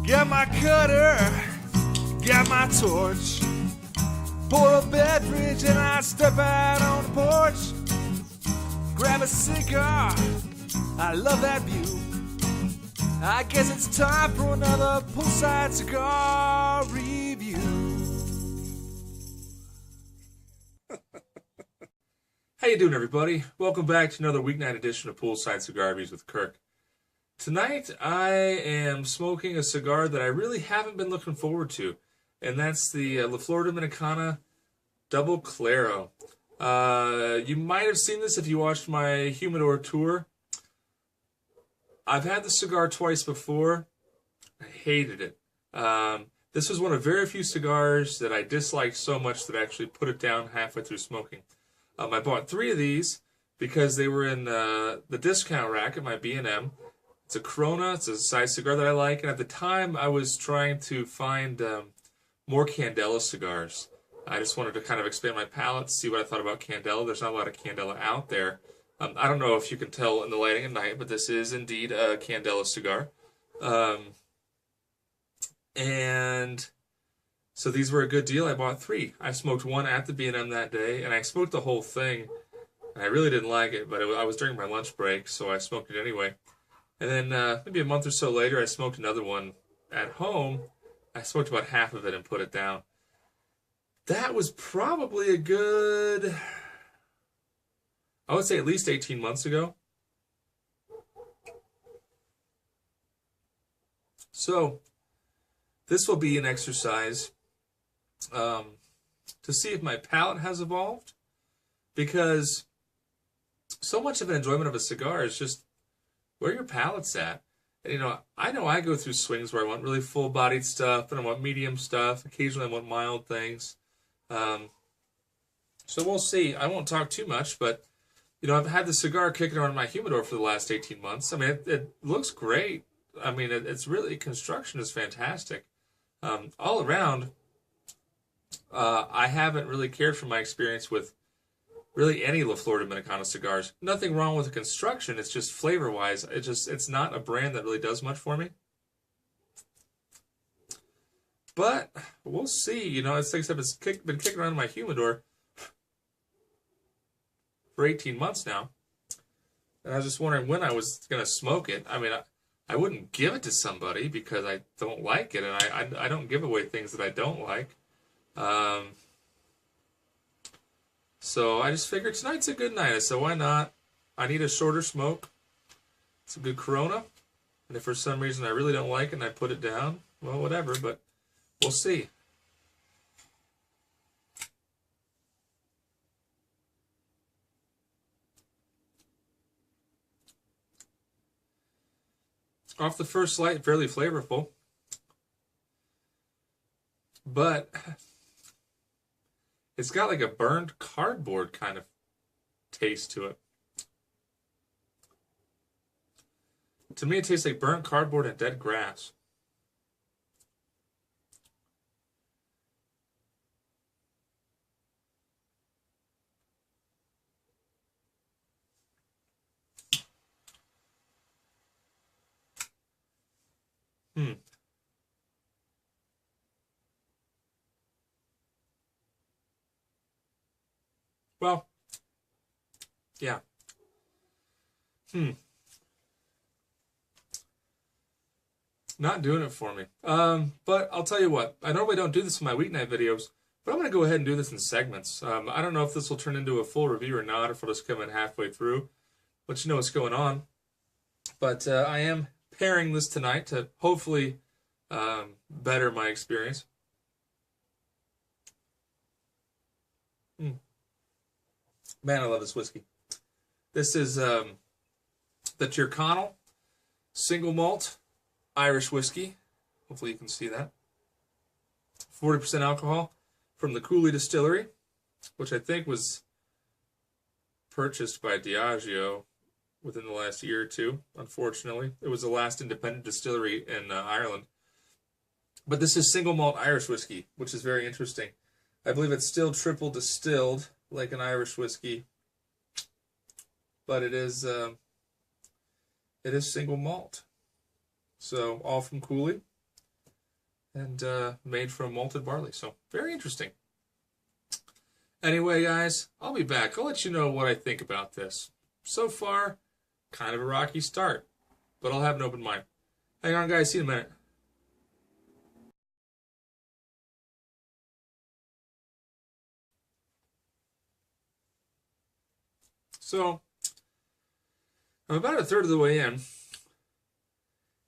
Got my cutter, got my torch. Pour a beverage and I step out on the porch. Grab a cigar, I love that view. I guess it's time for another Poolside Cigar Review. How you doing, everybody? Welcome back to another weeknight edition of Poolside Cigar Reviews with Kirk. Tonight, I am smoking a cigar that I really haven't been looking forward to, and that's the Flor Dominicana Double Claro. You might have seen this if you watched my humidor tour. I've had the cigar twice before. I hated it. This was one of very few cigars that I disliked so much that I actually put it down halfway through smoking. I bought 3 of these because they were in the discount rack at my B&M. It's a Corona. It's a size cigar that I like. And at the time, I was trying to find more Candela cigars. I just wanted to kind of expand my palate, see what I thought about Candela. There's not a lot of Candela out there. I don't know if you can tell in the lighting at night, but this is indeed a Candela cigar. And so these were a good deal. I bought 3. I smoked 1 at the B&M that day, and I smoked the whole thing. And I really didn't like it, but I was during my lunch break, so I smoked it anyway. And then maybe a month or so later, I smoked another one at home. I smoked about half of it and put it down. That was probably a good, I would say at least 18 months ago. So this will be an exercise to see if my palate has evolved, because so much of an enjoyment of a cigar is just where your palate's at. And, I know I go through swings where I want really full-bodied stuff, and I want medium stuff. Occasionally I want mild things. So we'll see. I won't talk too much, but, I've had the cigar kicking around in my humidor for the last 18 months. I mean, it looks great. I mean, it's really, construction is fantastic. All around, I haven't really cared for my experience with really any Flor Dominicana cigars. Nothing wrong with the construction. It's just flavor-wise, it's not a brand that really does much for me. But we'll see. It's like I said, it's been kicking around in my humidor for 18 months now. And I was just wondering when I was going to smoke it. I mean, I wouldn't give it to somebody because I don't like it, and I don't give away things that I don't like. So I just figured tonight's a good night. So why not? I need a shorter smoke. It's a good Corona. And if for some reason I really don't like it and I put it down, well, whatever, but we'll see. Off the first light, fairly flavorful. But it's got like a burned cardboard kind of taste to it. To me, it tastes like burnt cardboard and dead grass. Well, yeah. Not doing it for me. But I'll tell you what. I normally don't do this in my weeknight videos, but I'm going to go ahead and do this in segments. I don't know if this will turn into a full review or not, or if I'll just come in halfway through, let you know what's going on. But I am pairing this tonight to hopefully better my experience. Man, I love this whiskey. This is the Tyrconnell single malt Irish whiskey. Hopefully you can see that. 40% alcohol from the Cooley Distillery, which I think was purchased by Diageo within the last year or two, unfortunately. It was the last independent distillery in Ireland. But this is single malt Irish whiskey, which is very interesting. I believe it's still triple distilled, like an Irish whiskey, but it is single malt. So all from Cooley. and made from malted barley. So very interesting. Anyway, guys, I'll be back. I'll let you know what I think about this. So far, kind of a rocky start, but I'll have an open mind. Hang on, guys. See you in a minute. So, I'm about a third of the way in,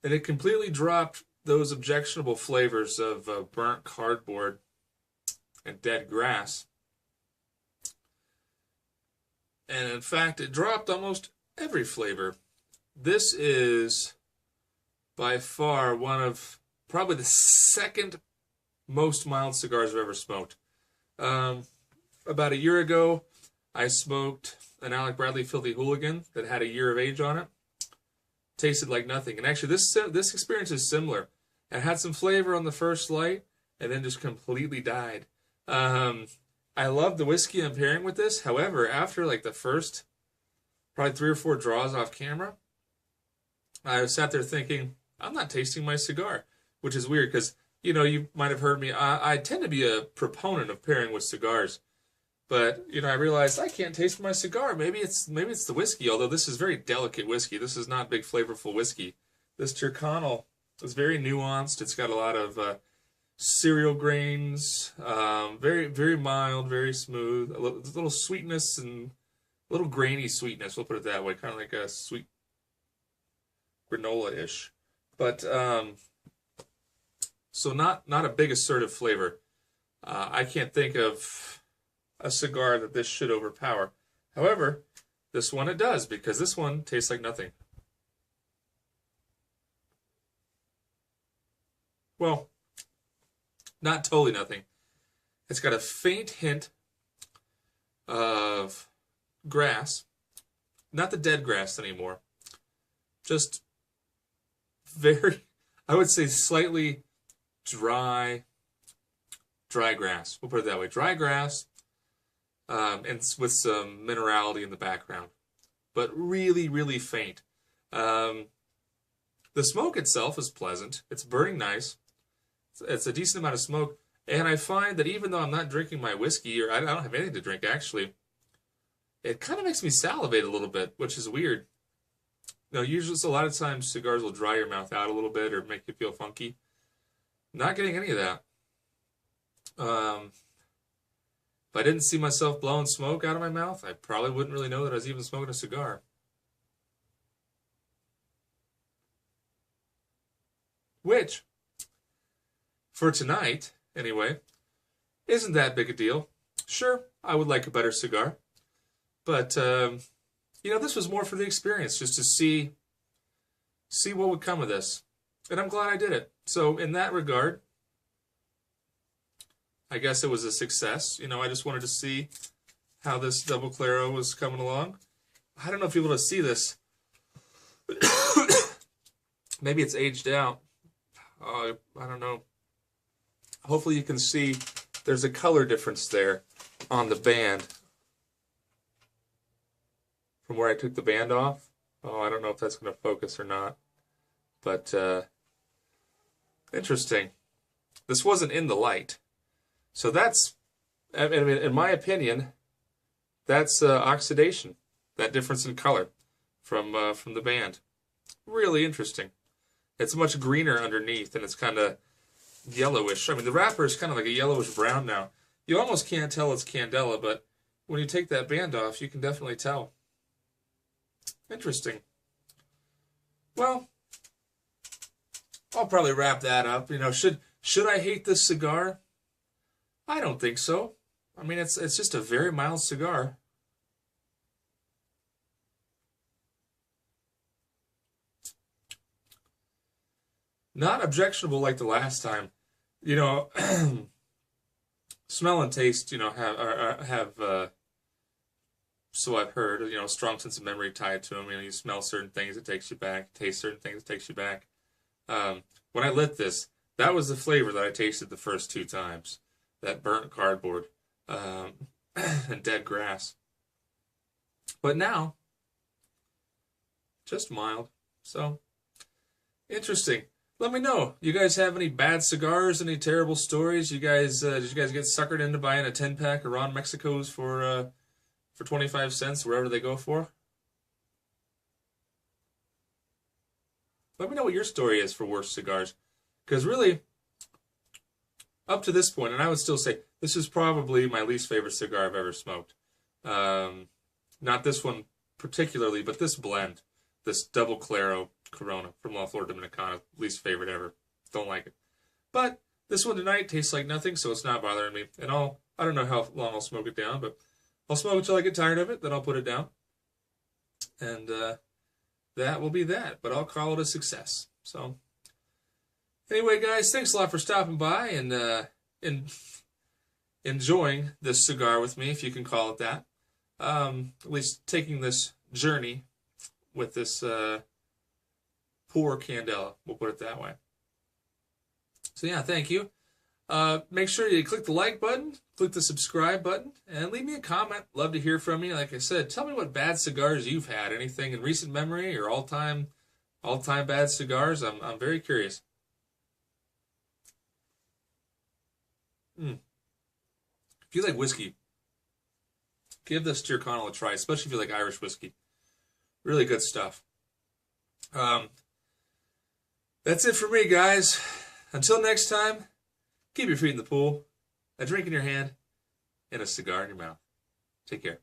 and it completely dropped those objectionable flavors of burnt cardboard and dead grass. And in fact, it dropped almost every flavor. This is by far one of probably the second most mild cigars I've ever smoked. About a year ago, I smoked an Alec Bradley Filthy Hooligan that had a year of age on it. Tasted like nothing. And actually, this experience is similar. It had some flavor on the first light, and then just completely died. I love the whiskey I'm pairing with this. However, after like the first probably 3 or 4 draws off camera, I sat there thinking, I'm not tasting my cigar, which is weird because, you know, you might have heard me. I tend to be a proponent of pairing with cigars. But, you know, I realized I can't taste my cigar. Maybe it's the whiskey, although this is very delicate whiskey. This is not big, flavorful whiskey. This Turcanal is very nuanced. It's got a lot of cereal grains, very, very mild, very smooth. A little sweetness and a little grainy sweetness, we'll put it that way. Kind of like a sweet granola-ish. But, so not a big assertive flavor. I can't think of a cigar that this should overpower. However, this one it does, because this one tastes like nothing. Well, not totally nothing. It's got a faint hint of grass. Not the dead grass anymore. Just very, I would say slightly dry grass. We'll put it that way. Dry grass. And with some minerality in the background, but really, really faint. The smoke itself is pleasant. It's burning nice. It's a decent amount of smoke, and I find that even though I'm not drinking my whiskey, or I don't have anything to drink actually, it kind of makes me salivate a little bit, which is weird. You know, usually, a lot of times cigars will dry your mouth out a little bit or make you feel funky. Not getting any of that. If I didn't see myself blowing smoke out of my mouth, I probably wouldn't really know that I was even smoking a cigar. Which, for tonight, anyway, isn't that big a deal. Sure, I would like a better cigar. But, you know, this was more for the experience, just to see what would come of this. And I'm glad I did it. So, in that regard, I guess it was a success. You know, I just wanted to see how this Double Claro was coming along. I don't know if you're able to see this. Maybe it's aged out. I don't know. Hopefully you can see there's a color difference there on the band from where I took the band off. Oh, I don't know if that's going to focus or not. But, interesting. This wasn't in the light. So that's, I mean, in my opinion, that's oxidation, that difference in color from the band. Really interesting. It's much greener underneath, and it's kind of yellowish. I mean, the wrapper is kind of like a yellowish brown now. You almost can't tell it's Candela, but when you take that band off, you can definitely tell. Interesting. Well, I'll probably wrap that up. You know, should I hate this cigar? I don't think so. I mean, it's just a very mild cigar. Not objectionable like the last time. You know, smell and taste, you know, have so I've heard, you know, a strong sense of memory tied to them. You know, you smell certain things, it takes you back. Taste certain things, it takes you back. When I lit this, that was the flavor that I tasted the first 2 times. That burnt cardboard and dead grass. But now, just mild. So, interesting. let me know. You guys have any bad cigars? Any terrible stories? You guys did you guys get suckered into buying a 10-pack of Ron Mexico's for 25 cents wherever they go for? Let me know what your story is for worst cigars, because really, up to this point, and I would still say this is probably my least favorite cigar I've ever smoked. Not this one particularly, but this blend, this Double Claro Corona from La Flor Dominicana, least favorite ever. Don't like it. But this one tonight tastes like nothing, so it's not bothering me. And I don't know how long I'll smoke it down, but I'll smoke until I get tired of it, then I'll put it down. And that will be that, but I'll call it a success. So anyway, guys, thanks a lot for stopping by and enjoying this cigar with me, if you can call it that. At least taking this journey with this poor Candela, we'll put it that way. So yeah, thank you. Make sure you click the like button, click the subscribe button, and leave me a comment. Love to hear from you. Like I said, tell me what bad cigars you've had. Anything in recent memory or all-time bad cigars? I'm very curious. If you like whiskey, give this Tyrconnell a try, especially if you like Irish whiskey. Really good stuff. That's it for me, guys. Until next time, keep your feet in the pool, a drink in your hand, and a cigar in your mouth. Take care.